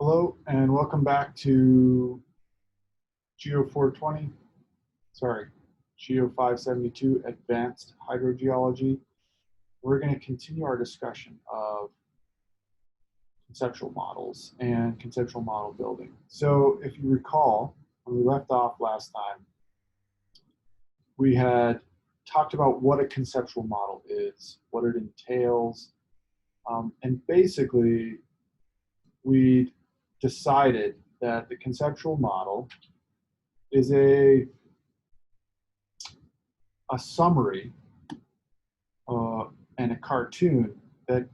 Hello and welcome back to Geo 420, sorry, Geo 572 Advanced Hydrogeology. We're going to continue our discussion of conceptual models and conceptual model building. So if you recall, when we left off last time, we had talked about what a conceptual model is, what it entails, and basically we decided that the conceptual model is a summary and a cartoon that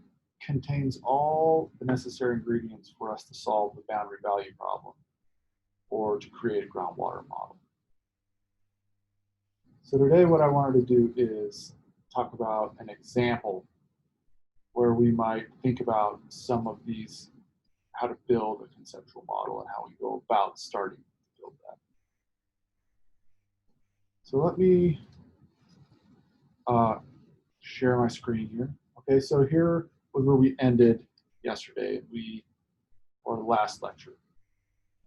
contains all the necessary ingredients for us to solve the boundary value problem or to create a groundwater model. So today what I wanted to do is talk about an example where we might think about some of these, how to build a conceptual model and how we go about starting to build that. So let me share my screen here. Okay, so here was where we ended yesterday, or the last lecture.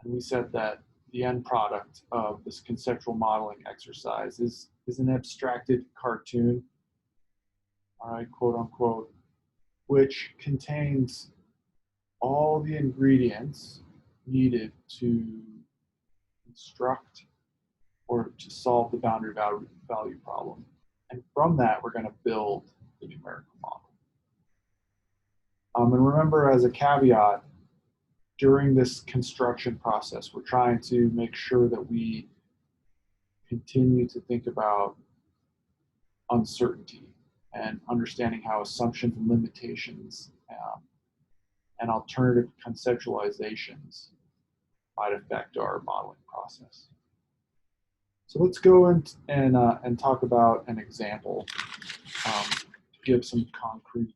And we said that the end product of this conceptual modeling exercise is an abstracted cartoon, all right, quote unquote, which contains all the ingredients needed to construct or to solve the boundary value problem. And from that, we're going to build the numerical model. And remember, as a caveat, during this construction process, we're trying to make sure that we continue to think about uncertainty and understanding how assumptions and limitations and alternative conceptualizations might affect our modeling process. So let's go and talk about an example to give some concrete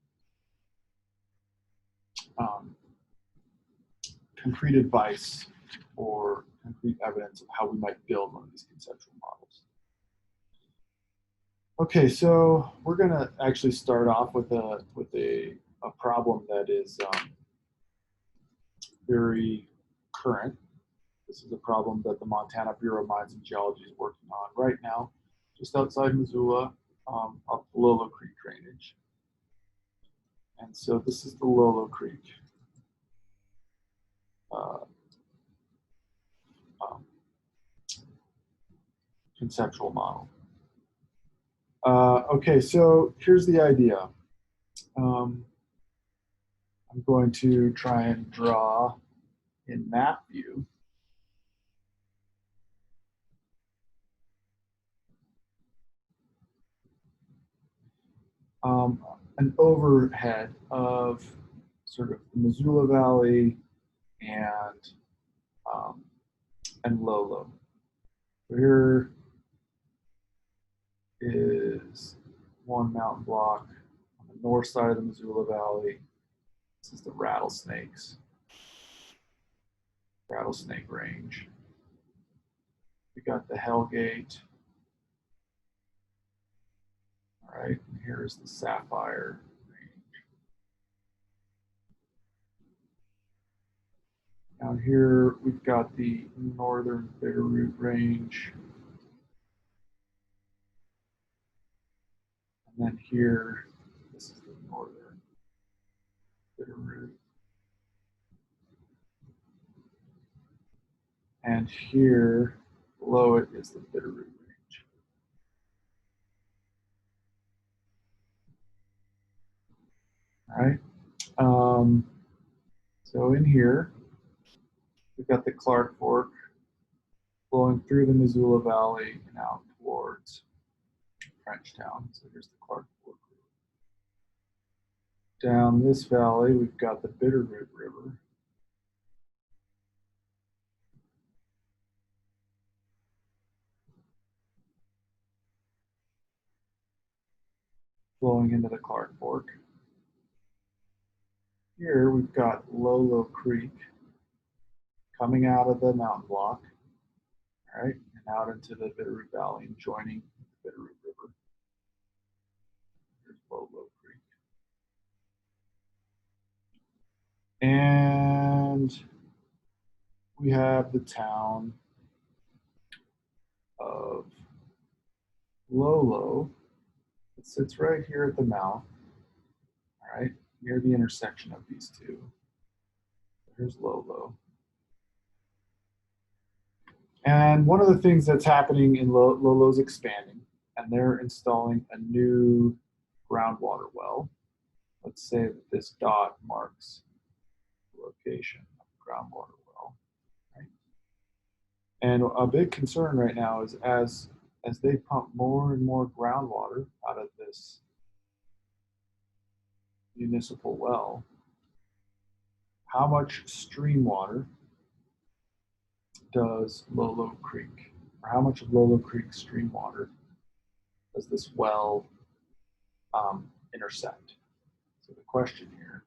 advice or concrete evidence of how we might build one of these conceptual models. Okay, so we're going to actually start off with a problem that is very current. This is a problem that the Montana Bureau of Mines and Geology is working on right now, just outside Missoula, up Lolo Creek drainage. And so this is the Lolo Creek conceptual model. Okay, so here's the idea. I'm going to try and draw in map view. An overhead of sort of the Missoula Valley and Lolo. So here is one mountain block on the north side of the Missoula Valley. This is the Rattlesnake Range. We got the Hellgate. All right, and here's the Sapphire Range. Down here, we've got the Northern Bitterroot Range. And then here, this is the Northern Bitterroot. And here, below it is the Bitterroot Range. All right. So in here, we've got the Clark Fork flowing through the Missoula Valley and out towards Frenchtown. So here's the Clark Fork River. Down this valley, we've got the Bitterroot River. Flowing into the Clark Fork. Here we've got Lolo Creek coming out of the mountain block, all right, and out into the Bitterroot Valley and joining the Bitterroot River. Here's Lolo Creek. And we have the town of Lolo. It sits right here at the mouth, all right, near the intersection of these two. Here's Lolo. And one of the things that's happening in Lolo's expanding, and they're installing a new groundwater well. Let's say that this dot marks the location of the groundwater well. Right? And a big concern right now is as they pump more and more groundwater out of this municipal well, how much stream water does Lolo Creek, or how much of Lolo Creek stream water does this well intercept? So the question here,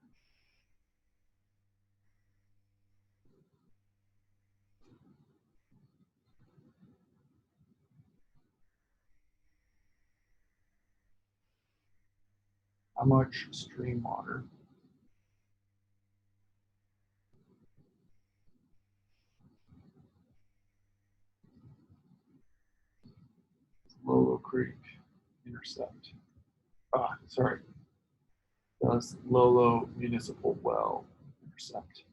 how much stream water does Lolo Creek intercept? Sorry, does Lolo Municipal Well intercept?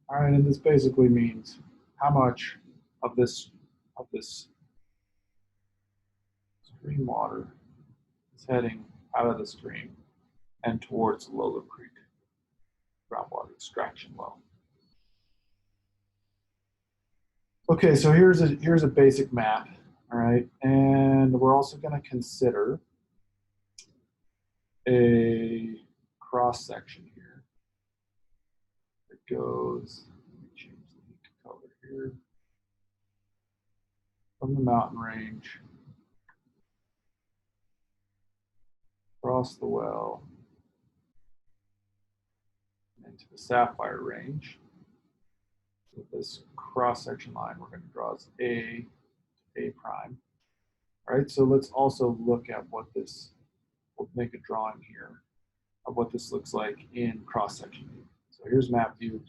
All right, and this basically means how much of this stream water is heading out of the stream and towards Lolo Creek groundwater extraction well. Okay, so here's a basic map, all right, and we're also going to consider a cross section here. It goes, let me change the color here, from the mountain range across the well into the sapphire range. So this cross section line we're going to draw as A prime. All right, so let's also look at what this, we'll make a drawing here of what this looks like in cross section view. So here's map view.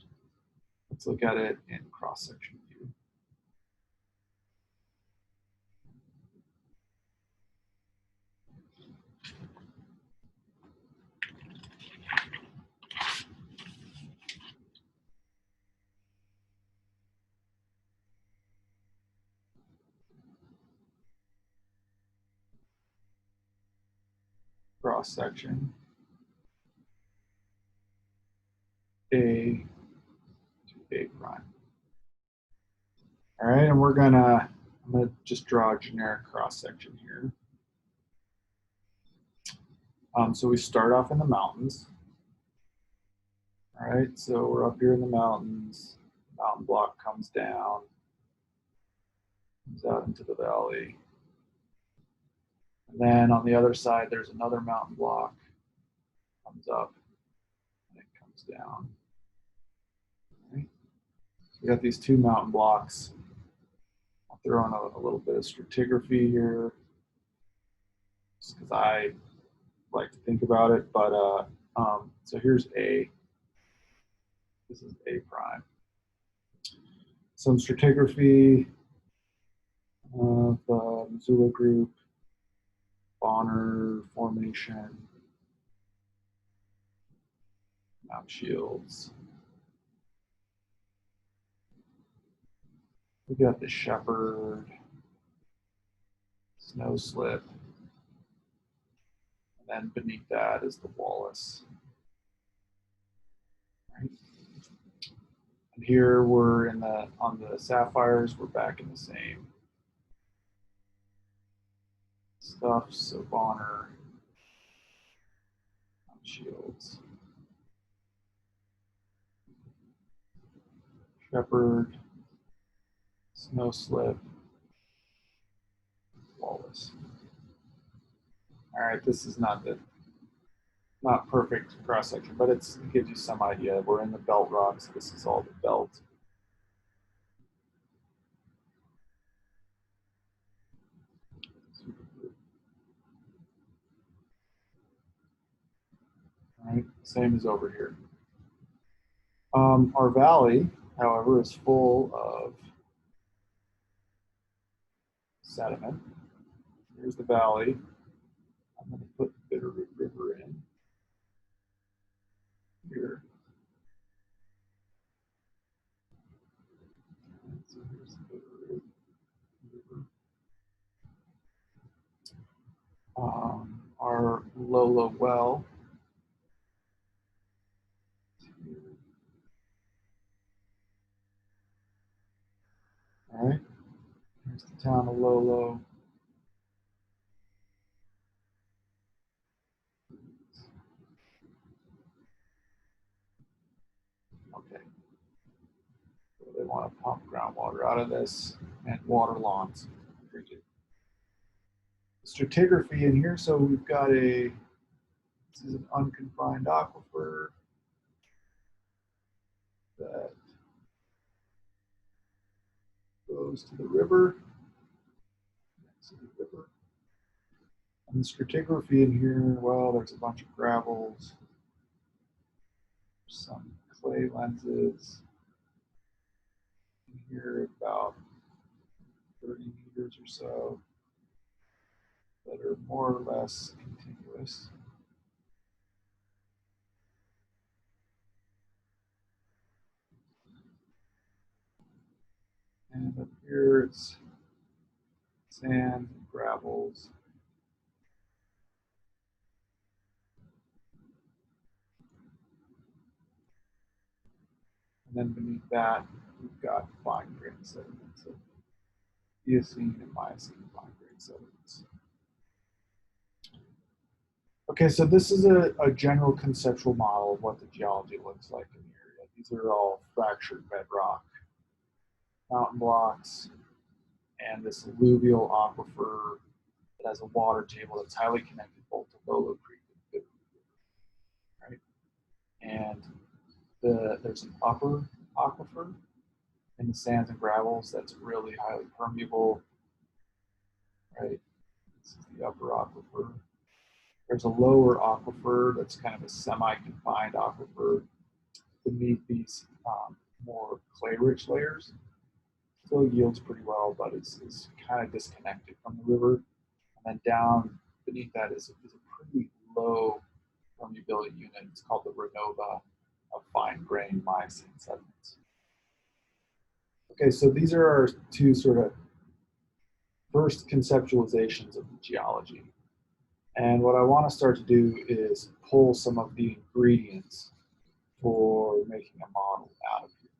Let's look at it in cross section view. Cross section A to A prime. All right, and I'm gonna just draw a generic cross section here. So we start off in the mountains. All right, so we're up here in the mountains. Mountain block comes down, comes out into the valley. And then on the other side, there's another mountain block, comes up, and it comes down. All right. So we got these two mountain blocks. I'll throw in a little bit of stratigraphy here, just because I like to think about it. But so here's A. This is A prime. Some stratigraphy of the Missoula group, Bonner Formation, Mount Shields. We got the Shepherd, Snow Slip, and then beneath that is the Wallace. Right. And here we're on the Sapphires, we're back in the same stuff. So Bonner, Mount Shields, Shepherd, Snow Slip, Wallace. All right, this is not the not perfect cross section, but it gives you some idea. We're in the belt rocks. This is all the belt. All right, same as over here. Our valley, however, is full of sediment. Here's the valley. I'm going to put the Bitterroot River in here. So here's the Bitterroot River. Our Lola well. All right, here's the town of Lolo. Okay, so they want to pump groundwater out of this and water lawns. Stratigraphy in here, so we've got this is an unconfined aquifer that goes to the river. And the stratigraphy in here, well, there's a bunch of gravels, some clay lenses in here, about 30 meters or so, that are more or less continuous. And up here it's sand, gravels. And then beneath that, we've got fine grained sediments of eosine and miocene fine grained sediments. Okay, so this is a general conceptual model of what the geology looks like in the area. These are all fractured bedrock, mountain blocks, and this alluvial aquifer that has a water table that's highly connected both to Lolo Creek and Bitterroot River, right? And there's an upper aquifer in the sands and gravels that's really highly permeable, right? This is the upper aquifer. There's a lower aquifer that's kind of a semi-confined aquifer beneath these more clay-rich layers. Still yields pretty well, but it's kind of disconnected from the river. And then down beneath that is a pretty low permeability unit. It's called the Renova of fine-grained miocene sediments. Okay, so these are our two sort of first conceptualizations of the geology. And what I want to start to do is pull some of the ingredients for making a model out of here.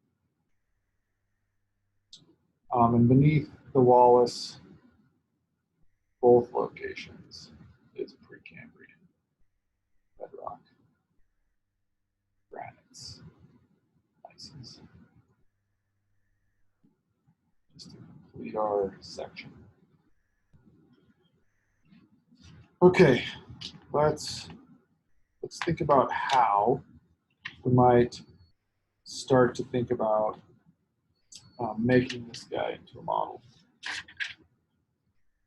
And beneath the Wallace, both locations is Precambrian bedrock, granites, gneisses. Just to complete our section. Okay, let's think about how we might start to think about making this guy into a model.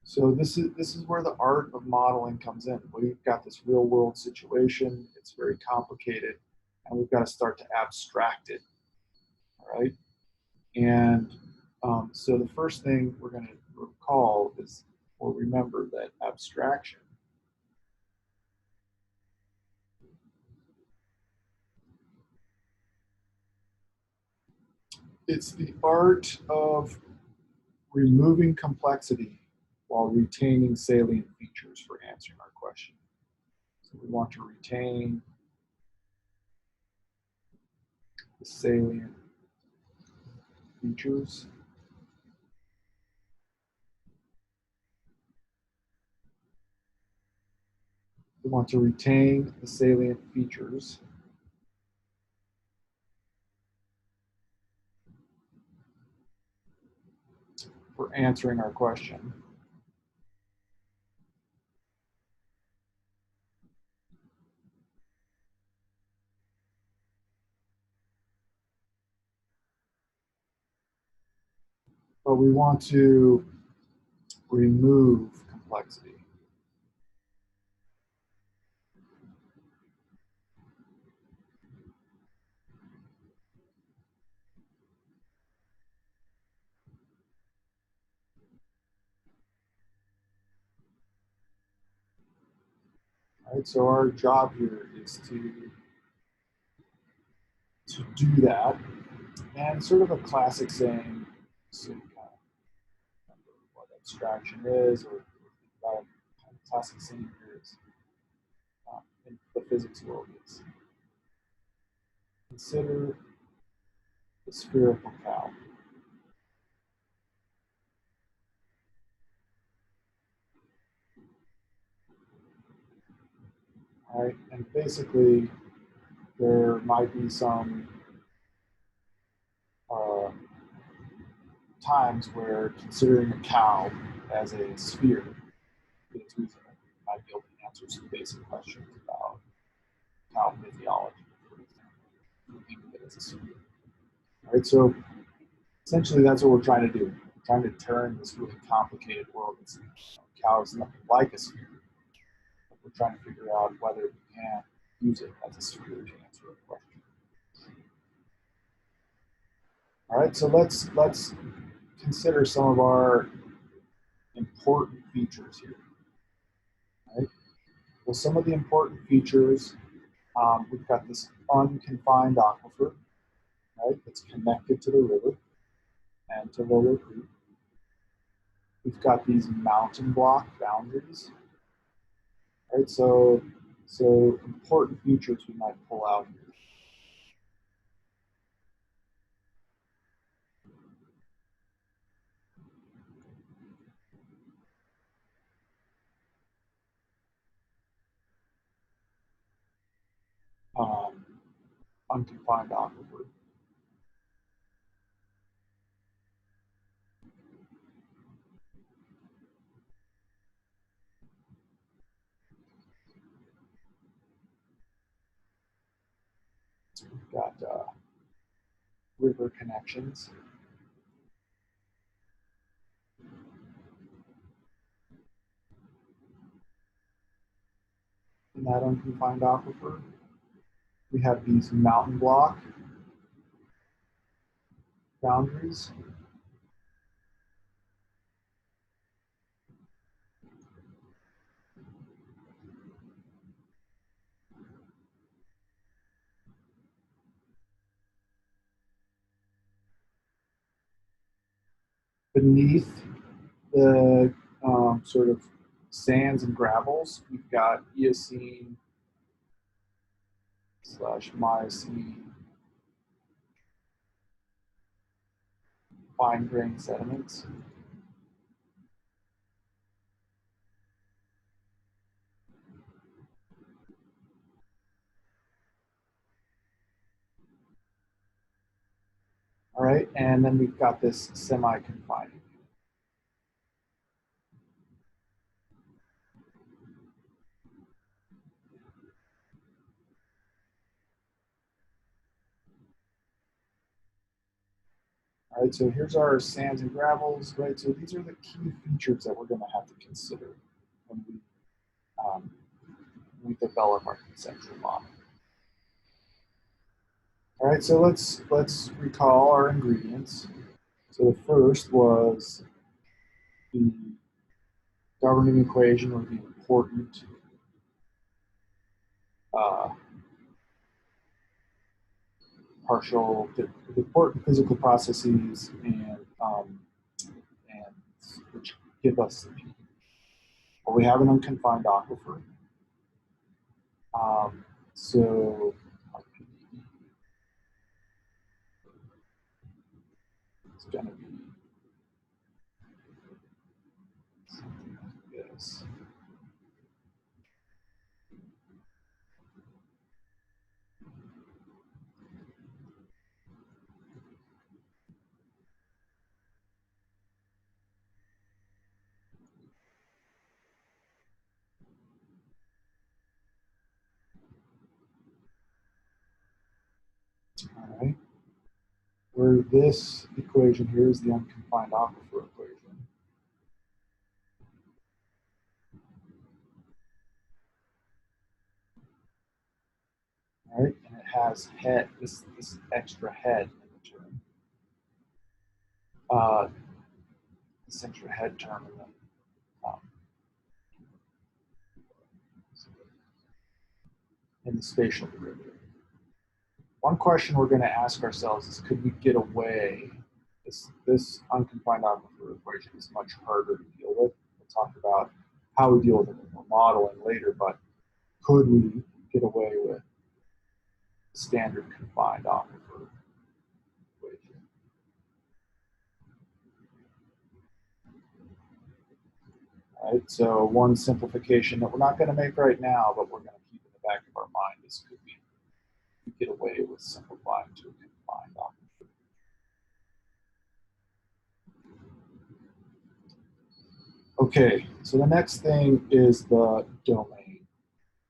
So this is where the art of modeling comes in. We've got this real world situation. It's very complicated, and we've got to start to abstract it. All right, and so the first thing we're going to recall is, or remember, that abstraction it's the art of removing complexity while retaining salient features for answering our question. So we want to retain the salient features. We want to retain the salient features for answering our question. but we want to remove complexity. All right, so our job here is to do that. And sort of a classic saying, so you kind of remember what abstraction is, or about a kind of classic saying here is in the physics world is consider the spherical cow. All right, and basically there might be some uh, times where considering a cow as a sphere is reasonable. You might be able to answer some basic questions about cow physiology, for example. Think of it as a sphere. All right, so essentially that's what we're trying to do. We're trying to turn this really complicated world. It's, cow is nothing like a sphere. But we're trying to figure out whether we can use it as a sphere to answer a question. All right, so let's consider some of our important features here. Right? Well, some of the important features, we've got this unconfined aquifer, right? That's connected to the river and to Lower Creek. We've got these mountain block boundaries, right? So important features we might pull out here. Unconfined aquifer. We've got river connections. In that unconfined aquifer, we have these mountain block boundaries. Beneath the sort of sands and gravels, we've got Eocene / Miocene fine grained sediments. All right, and then we've got this semi-confining. All right, so here's our sands and gravels, right? So these are the key features that we're going to have to consider when we develop our conceptual model. All right, so let's recall our ingredients. So the first was the governing equation, or the important the important physical processes and which give us the P. Well, we have an unconfined aquifer. So our P is going to be something like this. All right. where this equation here is the unconfined aquifer equation. Right? And it has head, this extra head in the term. This extra head term in the spatial derivative. One question we're going to ask ourselves is, could we get away? This unconfined aquifer equation is much harder to deal with. We'll talk about how we deal with it when we're modeling later, but could we get away with standard confined aquifer equation? Right, so one simplification that we're not going to make right now, but we're going to keep in the back of our mind is, could we get away with simplifying to a confined aquifer? Okay, so the next thing is the domain.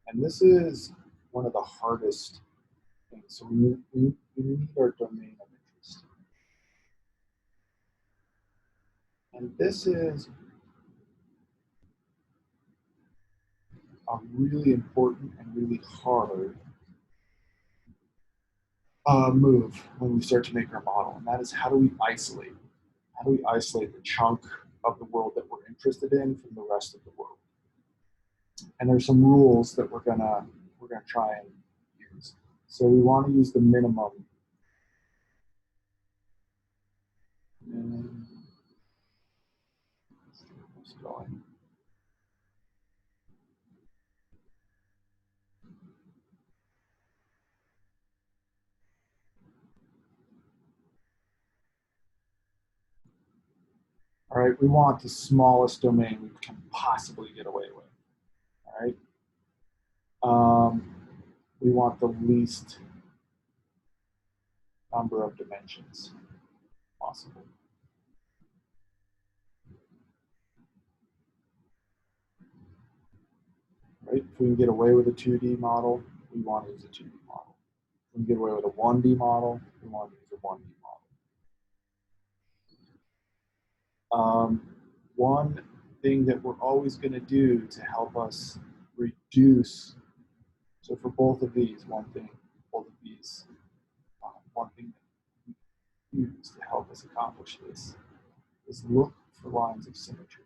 And this is one of the hardest things. So we need our domain of interest. And this is a really important and really hard move when we start to make our model. And that is, how do we isolate? How do we isolate the chunk of the world that we're interested in from the rest of the world? And there's some rules that we're gonna try and use. So we want to use the minimum. Going. All right, we want the smallest domain we can possibly get away with. All right. We want the least number of dimensions possible. Right? If we can get away with a 2D model, we want to use a 2D model. If we can get away with a 1D model, we want to use a 1D model. One thing that we're always going to do to help us reduce, so for both of these, one thing that we use to help us accomplish this is look for lines of symmetry.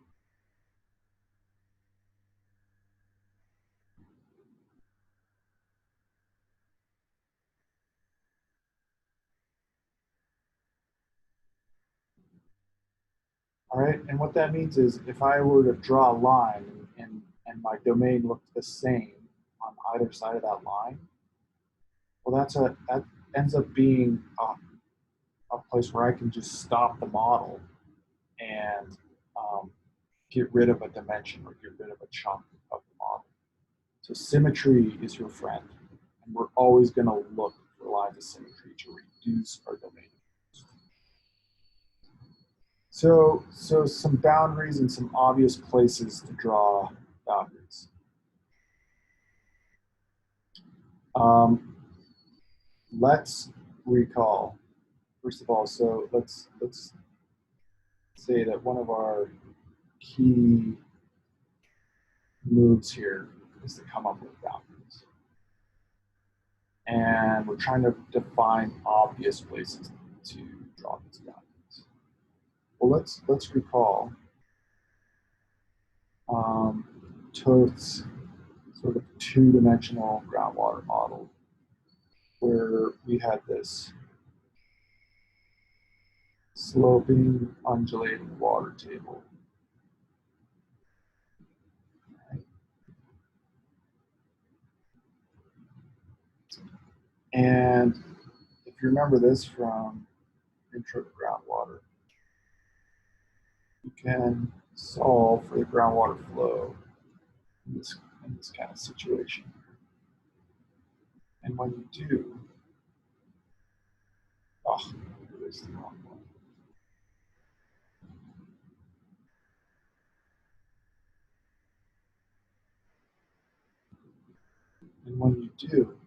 All right, and what that means is, if I were to draw a line and my domain looked the same on either side of that line, well, that ends up being a place where I can just stop the model and get rid of a dimension or get rid of a chunk of the model. So symmetry is your friend, and we're always going to look for lines of symmetry to reduce our domain. So some boundaries and some obvious places to draw boundaries. Let's recall, first of all, so let's say that one of our key moves here is to come up with boundaries. And we're trying to define obvious places to draw these boundaries. Well, let's recall Toth's sort of two-dimensional groundwater model, where we had this sloping, undulating water table. And if you remember this from Intro to Groundwater, you can solve for the groundwater flow in this kind of situation. And when you do, oh, it is the wrong one. And when you do,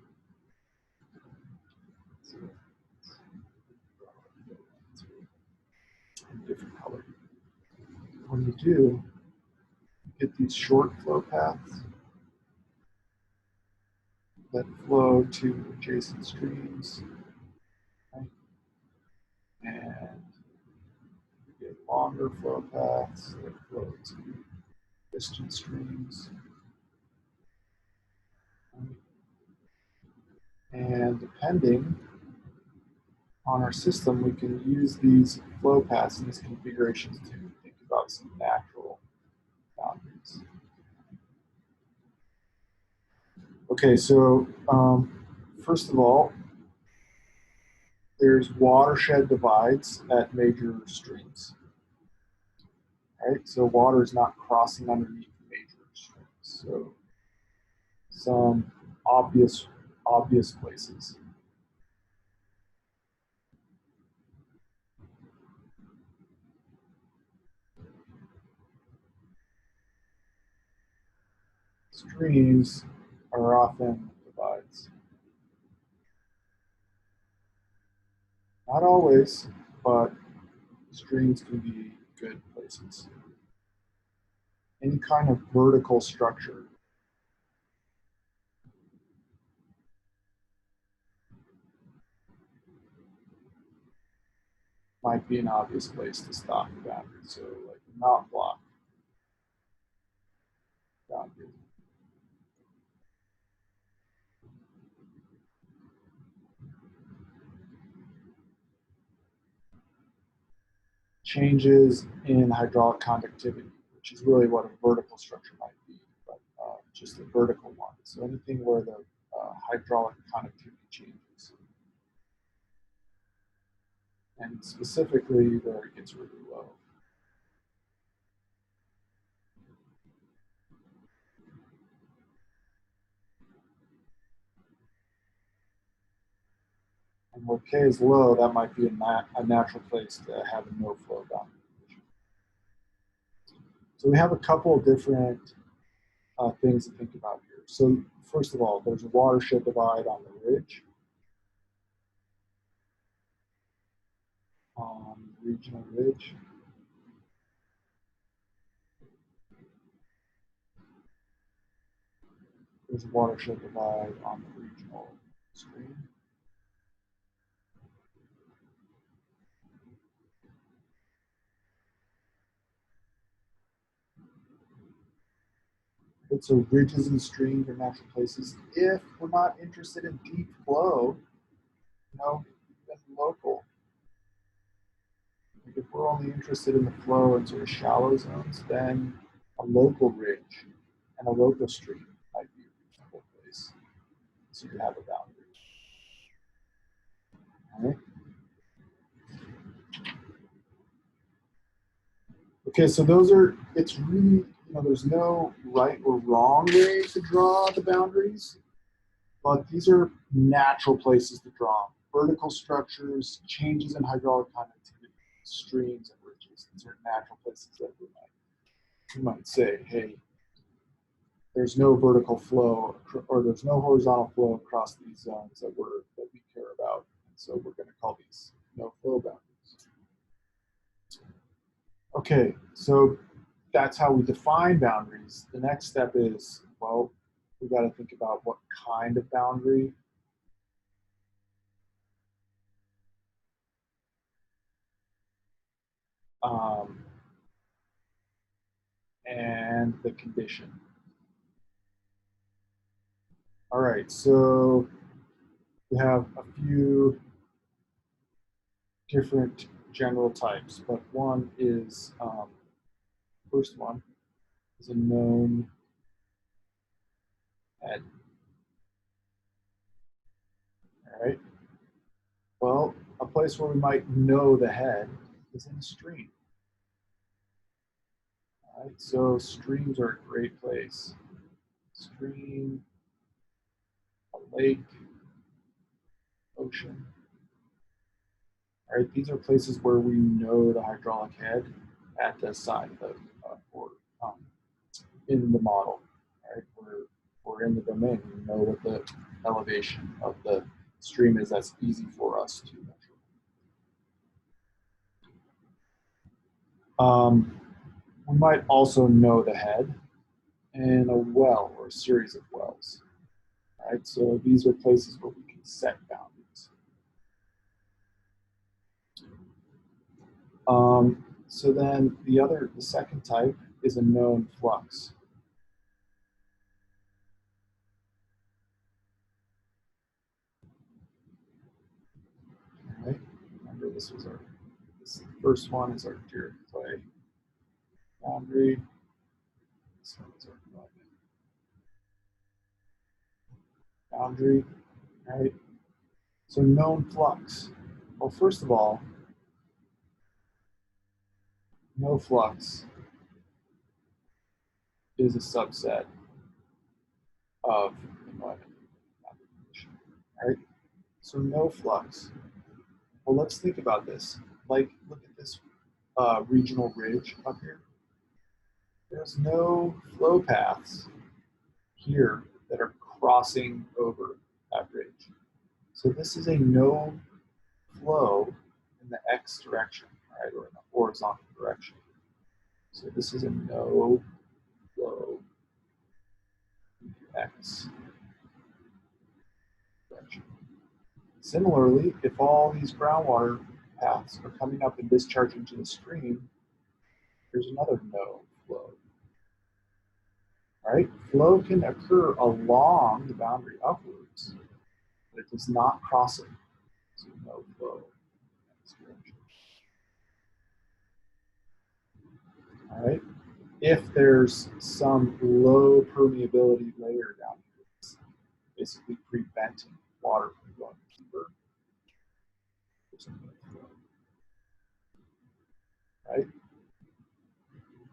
when you do, you get these short flow paths that flow to adjacent streams, right? And you get longer flow paths that flow to distant streams. Right? And depending on our system, we can use these flow paths and these configurations to think about some natural boundaries. Okay, so first of all, there's watershed divides at major streams. Right, so water is not crossing underneath major streams. So some obvious places. Streams are often divides. Not always, but streams can be good places. Any kind of vertical structure might be an obvious place to stop the boundary. So like a mountain block boundary. Changes in hydraulic conductivity, which is really what a vertical structure might be, but just a vertical one. So anything where the hydraulic conductivity changes. And specifically where it gets really low. And where K is low, that might be a natural place to have a no flow boundary. So we have a couple of different things to think about here. So first of all, there's a watershed divide on the ridge. Regional ridge. There's a watershed divide on the regional stream. So ridges and streams are natural places. If we're not interested in deep flow, then local. Like if we're only interested in the flow in sort of shallow zones, then a local ridge and a local stream might be a reasonable place. So you have a boundary. All right. Okay, so those are, it's really, there's no right or wrong way to draw the boundaries, but these are natural places to draw. Vertical structures, changes in hydraulic conductivity, streams and ridges. These are natural places that we might say, hey, there's no vertical flow or there's no horizontal flow across these zones that we care about. And so we're going to call these no flow boundaries. Okay, so that's how we define boundaries. The next step is, well, we got to think about what kind of boundary. And the condition. All right, so we have a few different general types, but one is, first one is a known head. All right, well, a place where we might know the head is in a stream. All right, so streams are a great place. Stream, a lake, ocean. All right, these are places where we know the hydraulic head at the side of the or in the model. All right, we're in the domain. We know what the elevation of the stream is. That's easy for us to measure. We might also know the head and a well or a series of wells. All right, so these are places where we can set boundaries. So then the second type is a known flux. All right, remember this first one is our direct clay boundary. This one is our boundary, right? So known flux. Well, first of all, no flux is a subset of the Neumann boundary condition, right? So no flux. Well, let's think about this. Like, look at this regional ridge up here. There's no flow paths here that are crossing over that ridge. So this is a no flow in the x direction, right, or in the horizontal direction. So this is a no flow in the x direction. Similarly, if all these groundwater paths are coming up and discharging to the stream, there's another no flow. Right? Flow can occur along the boundary upwards, but it does not cross it. So no flow in this direction. All right? If there's some low permeability layer down here, it's basically preventing water from going deeper, there's no flow. Right?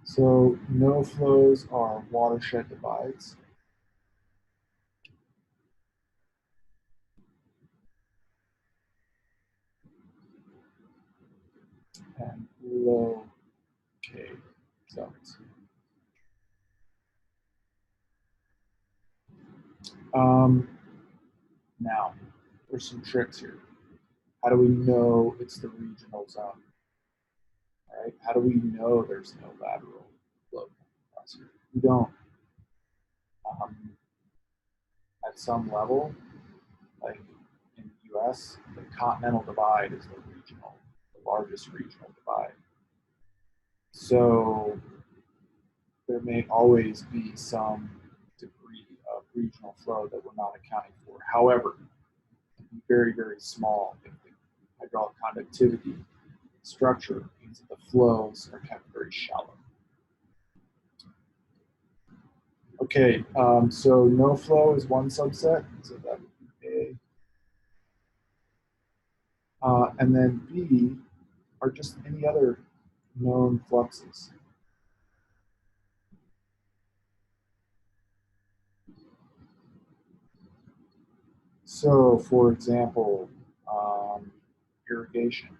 So no flows are watershed divides. And low K zones. Now, there's some tricks here. How do we know it's the regional zone? All right, how do we know there's no lateral flow across here? We don't. At some level, like in the US, the continental divide is the largest regional divide. So there may always be some degree of regional flow that we're not accounting for. However, very, very small if the hydraulic conductivity structure means that the flows are kept very shallow. Okay, so no flow is one subset, so that would be A. And then B are just any other known fluxes. So, for example, irrigation.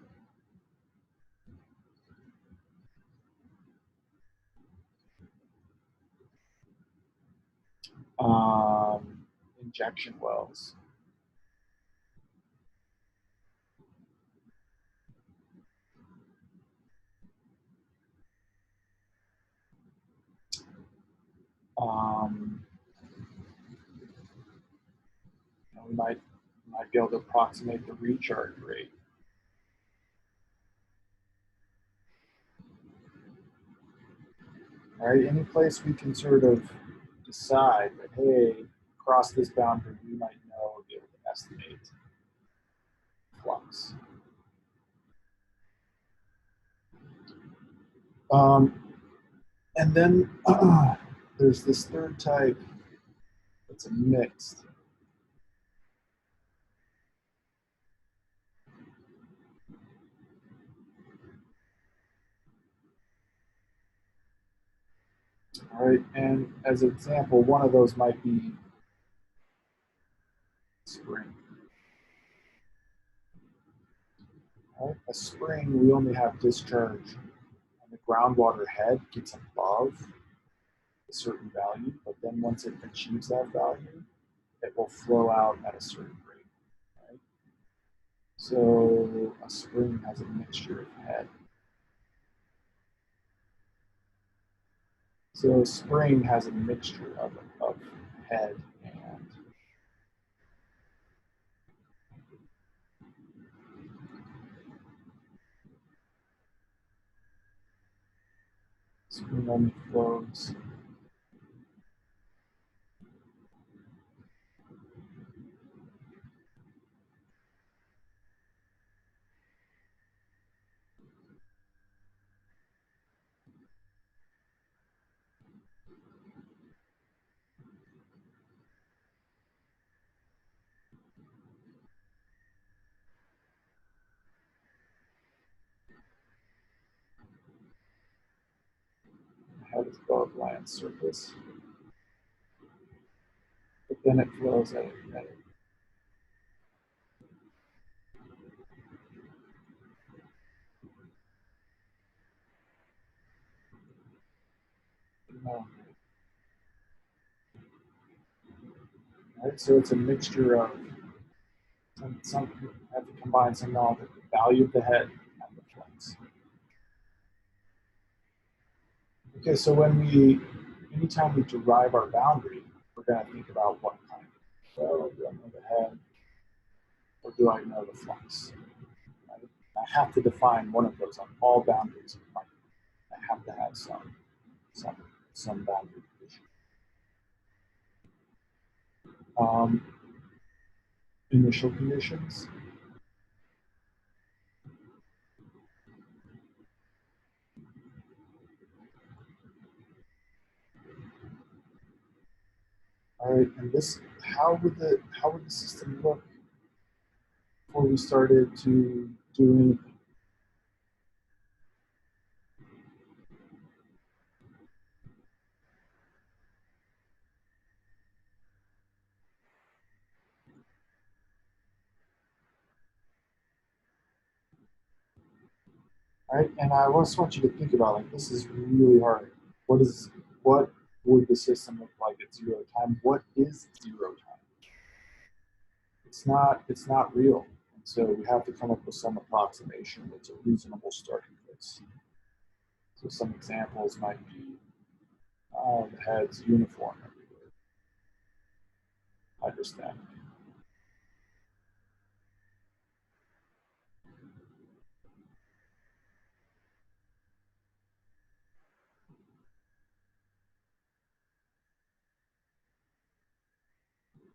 Injection wells. We might be able to approximate the recharge rate. All right, any place we can sort of decide that, hey, across this boundary, we might know or be able to estimate flux. And then there's this third type that's a mixed. All right, and as an example, one of those might be spring. All right, a spring, we only have discharge, and the groundwater head gets above a certain value, but then once it achieves that value, it will flow out at a certain rate. Right? So a spring has a mixture of head. So spring has a mixture of head and spring only flows. Head is above land surface, but then it flows at no. Right? So it's a mixture of some have to combine some knowledge of the value of the head and the flex. Okay, so anytime we derive our boundary, we're going to think about what kind. So do I know the head or do I know the flux? Right? I have to define one of those on all boundaries. I have to have some, some boundary condition. Um, Initial conditions. All right, and this, how would the system look before we started to do anything? Right? And I just want you to think about like this is really hard. What would the system look like at zero time? What is zero time? It's not real. And so we have to come up with some approximation that's a reasonable starting place. So some examples might be the head's uniform everywhere. Hydrostatic.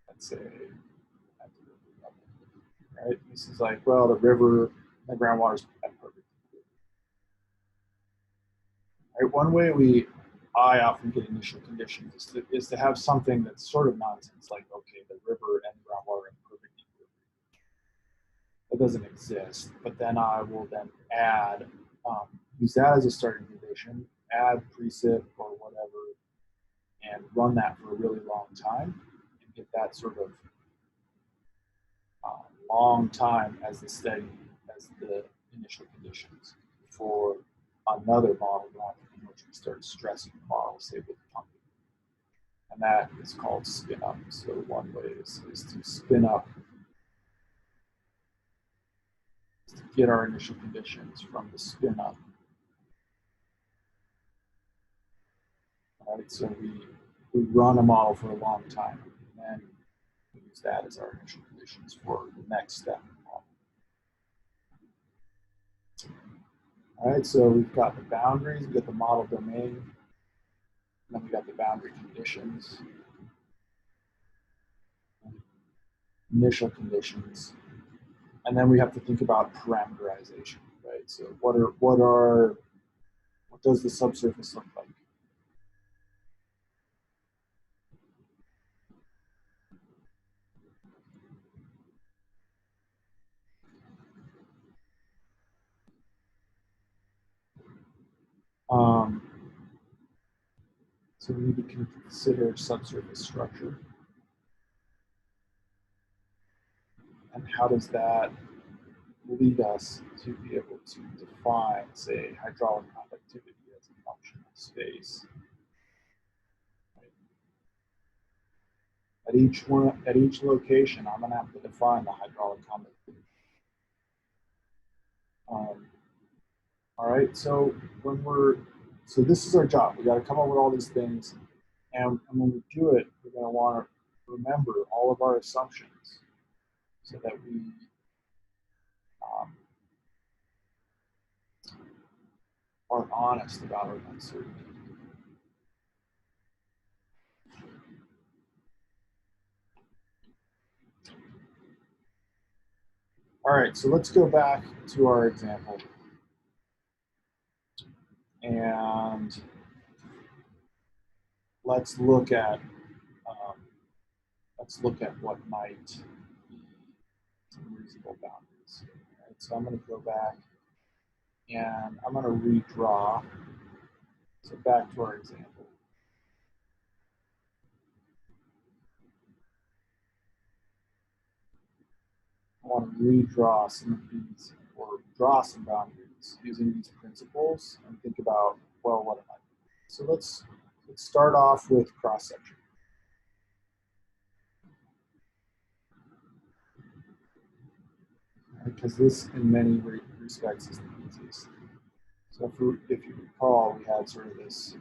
Let's say at the river level. Right? This is like, well, the river, the groundwater's at perfect. Right? One way I often get initial conditions is to have something that's sort of nonsense, like, okay, the river and the groundwater are in perfect equilibrium. That doesn't exist, but then I will then add, use that as a starting condition, add precip or whatever, and run that for a really long time and get that sort of long time as the steady, as the initial conditions for another model in which we start stressing the model, say with pumping. And that is called spin up. So one way is to spin up, to get our initial conditions from the spin up. Right? So we run a model for a long time, and then we use that as our initial conditions for the next step in the model. All right, so we've got the boundaries, we've got the model domain, and then we got the boundary conditions, initial conditions, and then we have to think about parameterization, right? So what does the subsurface look like? Um, so we need to consider subsurface structure. And how does that lead us to be able to define, say, hydraulic conductivity as a function of space? Right? At each location, I'm going to have to define the hydraulic conductivity. All right, so when we're So this is our job. We got to come up with all these things. And when we do it, we're going to want to remember all of our assumptions so that we are honest about our uncertainty. All right, so let's go back to our example. And let's look at what might be some reasonable boundaries. All right, so I'm going to go back and I'm going to redraw. So back to our example. I want to redraw some of these, or draw some boundaries using these principles and think about, well, what am I doing? So let's start off with cross-section. Because this, in many respects, is the easiest. So if you recall, we had sort of this,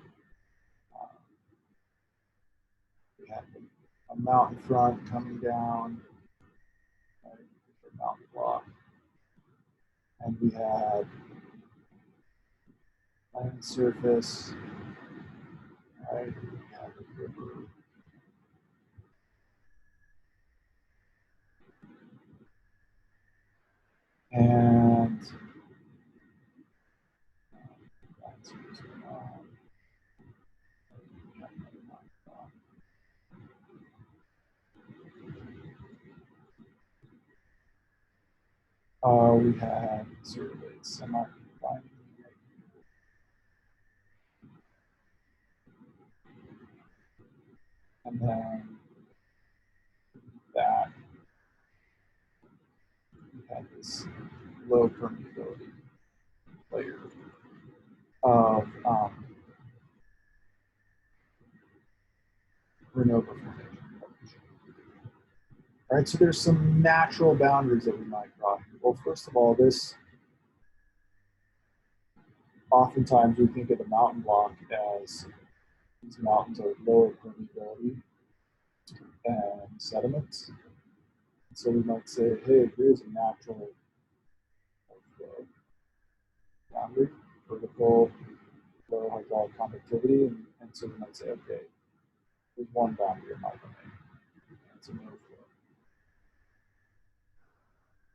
we had a mountain front coming down, right, a mountain block, and we had land surface, right, we had a river, and we had sort of a semi-confined, and then that we had this low permeability layer of Renova formation. All right, so there's some natural boundaries that we might draw. Well, first of all, this oftentimes we think of the mountain block as these mountains are lower permeability and sediments. So we might say, hey, here's a natural boundary, vertical low hydraulic conductivity, and so we might say, okay, there's one boundary in my domain. It's a no flow.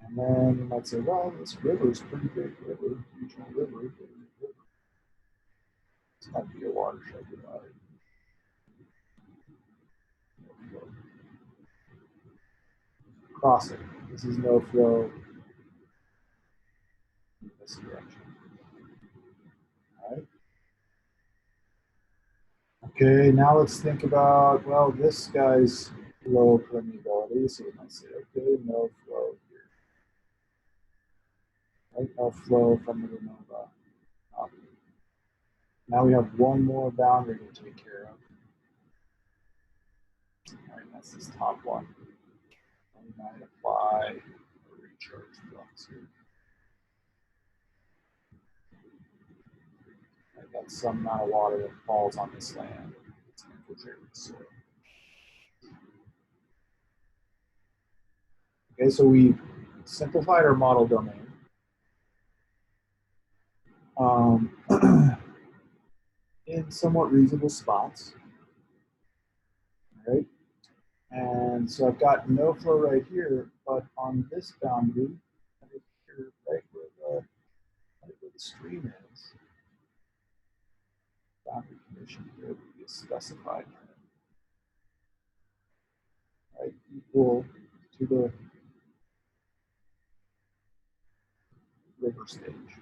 And then you might say, well, this river is a pretty big river, regional river. This might be a watershed divide. Crossing. This is no flow in this direction. All right. Okay, now let's think about, well, this guy's low permeability, so we might say, okay, no flow here. Right, no flow from the Renova. Now we have one more boundary to take care of. All right, that's this top one. And we might apply a recharge flux here. Right, that's some amount of water that falls on this land. It's infiltrating the soil. Okay, so we've simplified our model domain. In somewhat reasonable spots. All right. And so I've got no flow right here, but on this boundary, right here, right where the stream is, boundary condition here would be specified, right, equal to the river stage.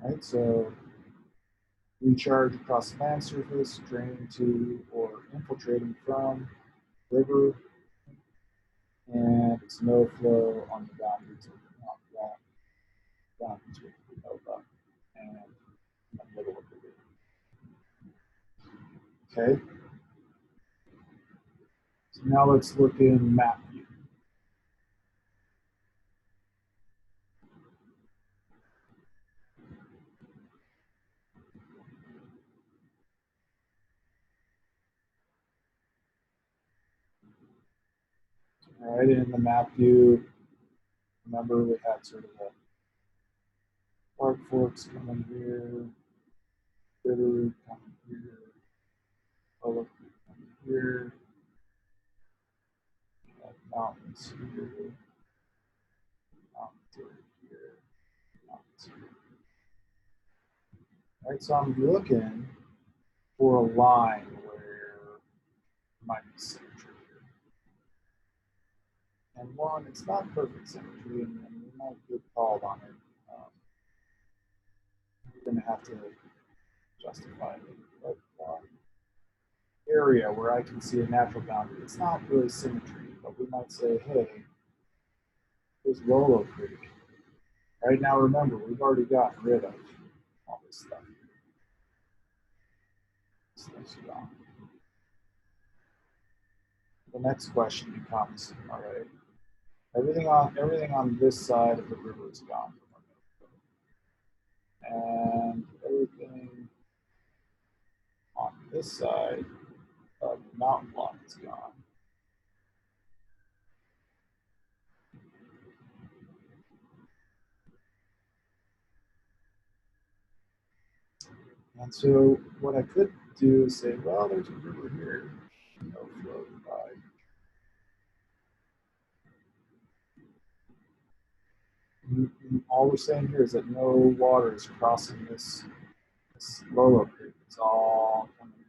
Right, so recharge across land surface, drain to or infiltrating from river, and it's no flow on the boundary to that boundary to Renova and in the middle of the river. Okay. So now let's look in map view. All right, in the map view, remember we had sort of the Park Forks coming here, Bitterroot coming here, Bullock coming here, mountains here, mountains here, mountains here. All right, so I'm looking for a line where there might be symmetry here. And one, it's not perfect symmetry, and we might get called on it. We're going to have to justify it. But one area where I can see a natural boundary, it's not really symmetry, but we might say, hey, there's Lolo Creek. Right now, remember, we've already gotten rid of all this stuff. This stuff's gone. The next question becomes, all right, everything on this side of the river is gone. And everything on this side of the mountain block is gone. And so what I could do is say, well, there's a river here, no flow by. All we're saying here is that no water is crossing this Lolo Creek. It's all coming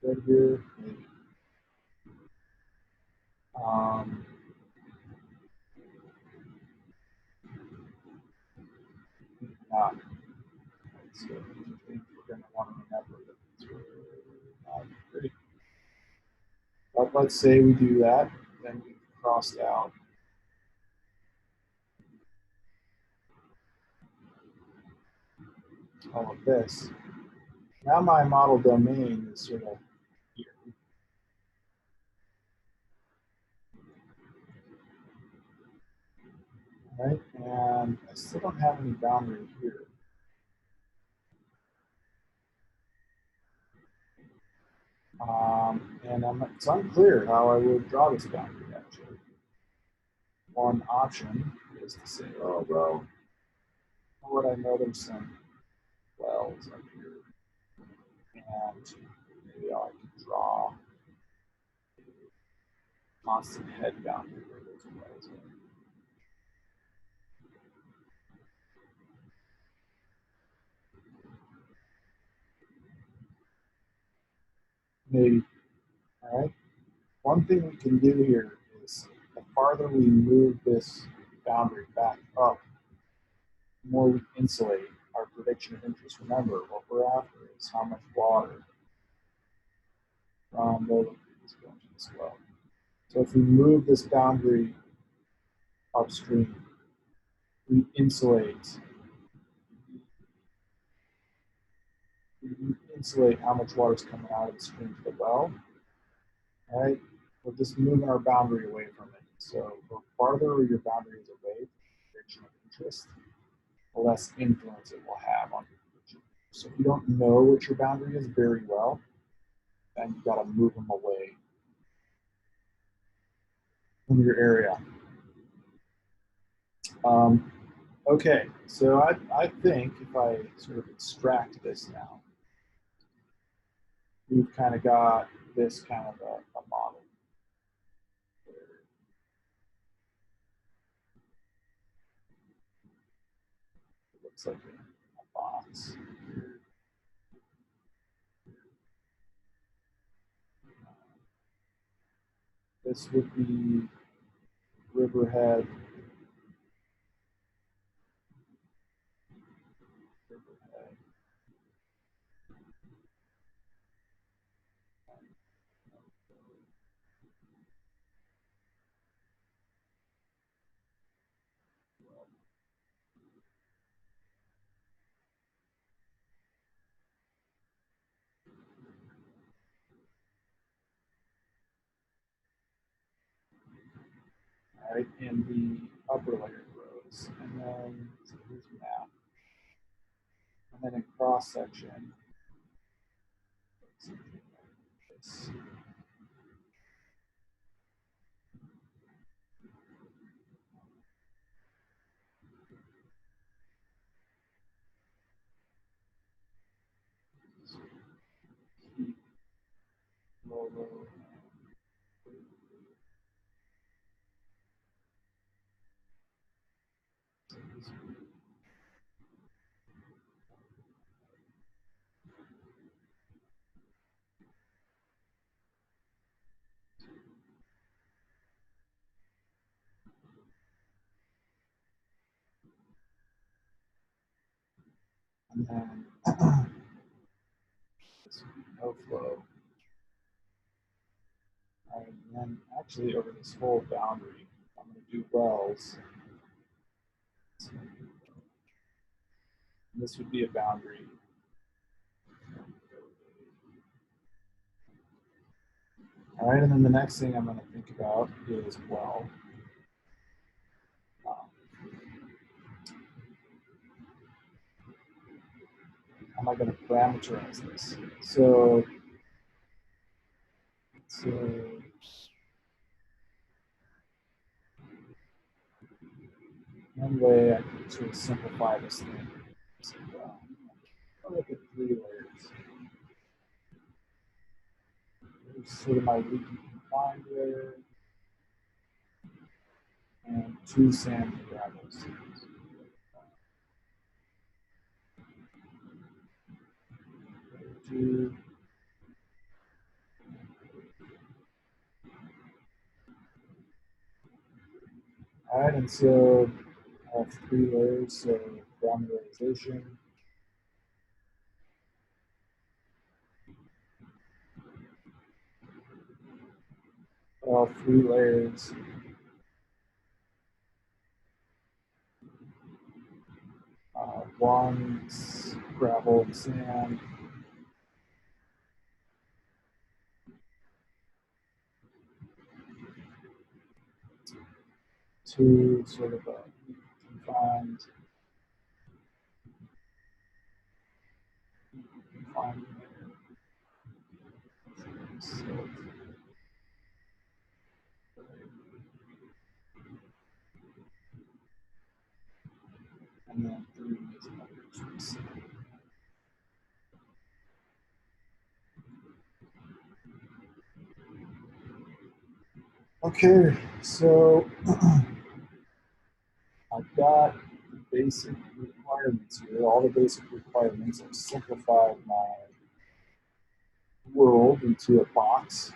good here, maybe. Not. So I think we're going to want to remember that it's not pretty. But let's say we do that, then we've crossed out all of this. Now my model domain is sort of here. Right? And I still don't have any boundary here. And it's unclear how I would draw this boundary, actually. One option is to say, oh, well, what I know there's some wells up here. And maybe I can draw constant head boundary where those wells are. Maybe. All right. One thing we can do here is the farther we move this boundary back up, the more we insulate our prediction of interest. Remember, what we're after is how much water from Lolo Creek is going to this well. So if we move this boundary upstream, we insulate how much water is coming out of the stream to the well. All right, we're just moving our boundary away from it. So the farther your boundary is away from the prediction of interest, the less influence it will have on your prediction. So if you don't know what your boundary is very well, then you got to move them away from your area. Okay, so I think if I sort of extract this now, we've kind of got this kind of a model. It looks like a box. This would be Riverhead. Right, in the upper layer rows, and then so here's map, and then in cross section. this. And then this would be no flow. And then actually over this whole boundary, I'm going to do wells. And this would be a boundary. All right, and then the next thing I'm going to think about is well. How am I going to parameterize this? So one way I can sort of simplify this thing is I'll look at 3 layers. There's sort of my leaky confined layer and 2 sand and gravel seams. All right, and so I have 3 layers, so parameterization. All 3 layers. One's gravel and sand. Two sort of confined layer. So, and then 3 is another piece. Okay, so I've got the basic requirements here. All the basic requirements. I've simplified my world into a box.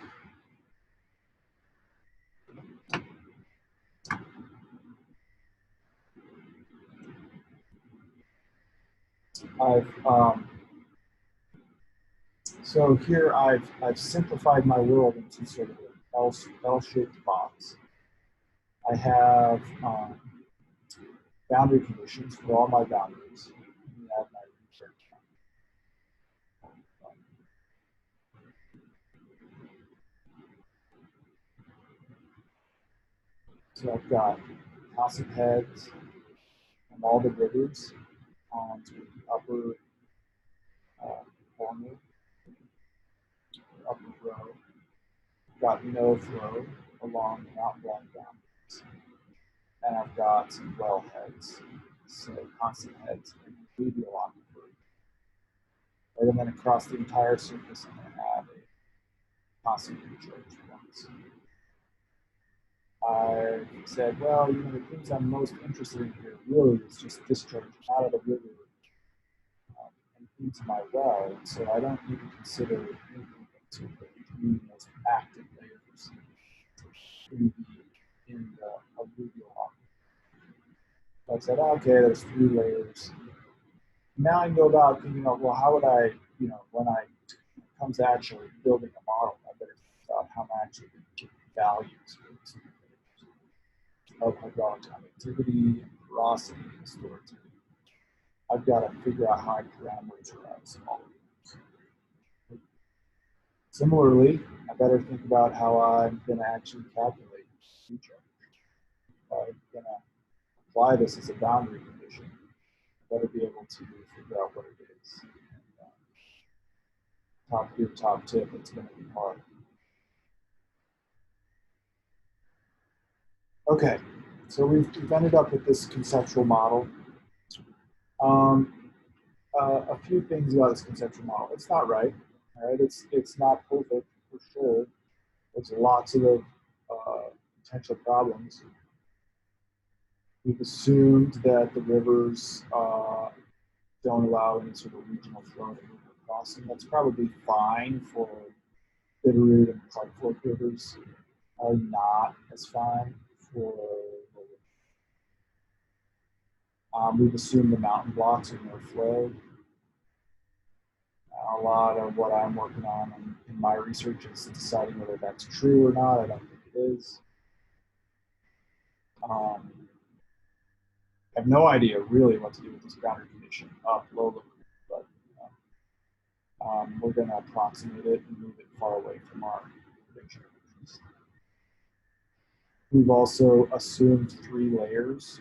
So here I've simplified my world into sort of an L-shaped box. I have boundary conditions for all my boundaries. So I've got constant heads and all the rivers onto the upper corner, upper row. I've got no flow along the mountain line boundaries. And I've got some well heads, so constant heads and radial aquifer. Right, and then across the entire surface, I'm going to have a constant discharge points. I said, well, the things I'm most interested in here really is just discharge out of the river and into my well. And so I don't need to consider anything but sort of the 3 most active layers in the alluvial aquifer. So I said, okay, there's 3 layers. Now I can go about thinking of, well, how would I, when it comes to actually building a model, I better think about how I'm actually going to get values for these layers. I've got conductivity, porosity, and storativity. I've got to figure out how I parameterize all of these. Similarly, I better think about how I'm going to actually calculate recharge. I'm going to apply this as a boundary condition. I better be able to figure out what it is. top tip, it's going to be hard. Okay, so we've ended up with this conceptual model. A few things about this conceptual model. It's not right. All right, it's not perfect for sure. There's lots of potential problems. We've assumed that the rivers don't allow any sort of regional flow to move across them. That's probably fine for Bitterroot and Clark Fork rivers. Not as fine for we've assumed the mountain blocks are no flow. A lot of what I'm working on in my research is deciding whether that's true or not. I don't think it is. I have no idea really what to do with this boundary condition up low, but we're going to approximate it and move it far away from our prediction. We've also assumed 3 layers,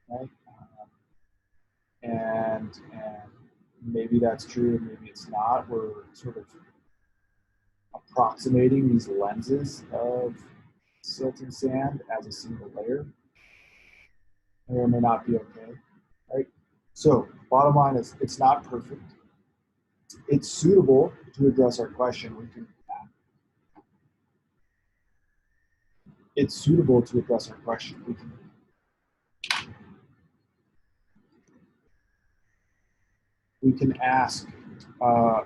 right? And maybe that's true, and maybe it's not. We're sort of approximating these lenses of silt and sand as a single layer. May or may not be okay, right? So bottom line is it's not perfect. It's suitable to address our question. It's suitable to address our question. We can ask how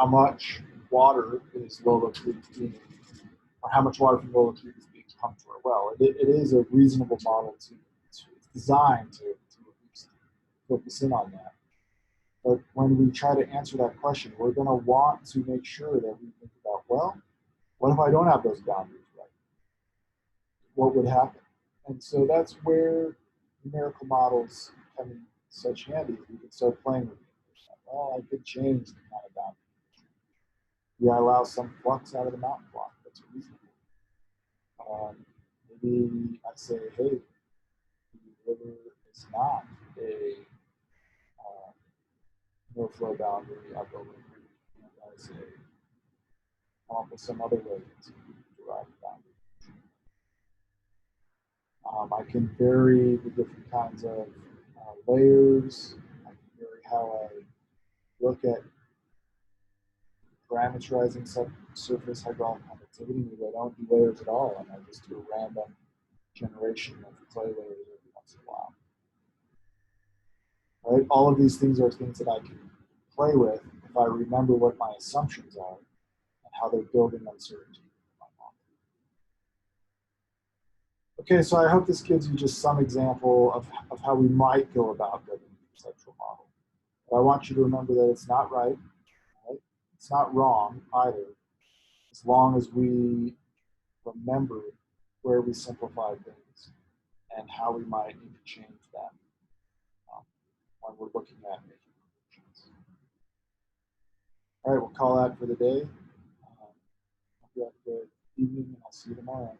much water is Lolo Creek being, or how much water from Lolo Creek is being pumped to our well. It is a reasonable model to it's designed to at least focus in on that. But when we try to answer that question, we're going to want to make sure that we think about, well, what if I don't have those boundaries right? What would happen? And so that's where numerical models come in such handy. We can start playing with it. Well, I could change the kind of boundary. Yeah, I allow some flux out of the mountain block. That's reasonable. Maybe I say, hey, the river is not a no flow boundary. I'll go with it. And I say, come up with some other way to derive the boundary. I can vary the different kinds of layers. I can vary how I look at parameterizing surface hydraulic conductivity. Maybe I don't do layers at all, and I just do a random generation of clay layers every once in a while. Right? All of these things are things that I can play with if I remember what my assumptions are and how they're building uncertainty in my model. Okay, so I hope this gives you just some example of how we might go about building a conceptual model. But I want you to remember that it's not right? It's not wrong either, as long as we remember where we simplified things and how we might need to change them when we're looking at making predictions. All right, we'll call that for the day. Hope you have a good evening, and I'll see you tomorrow.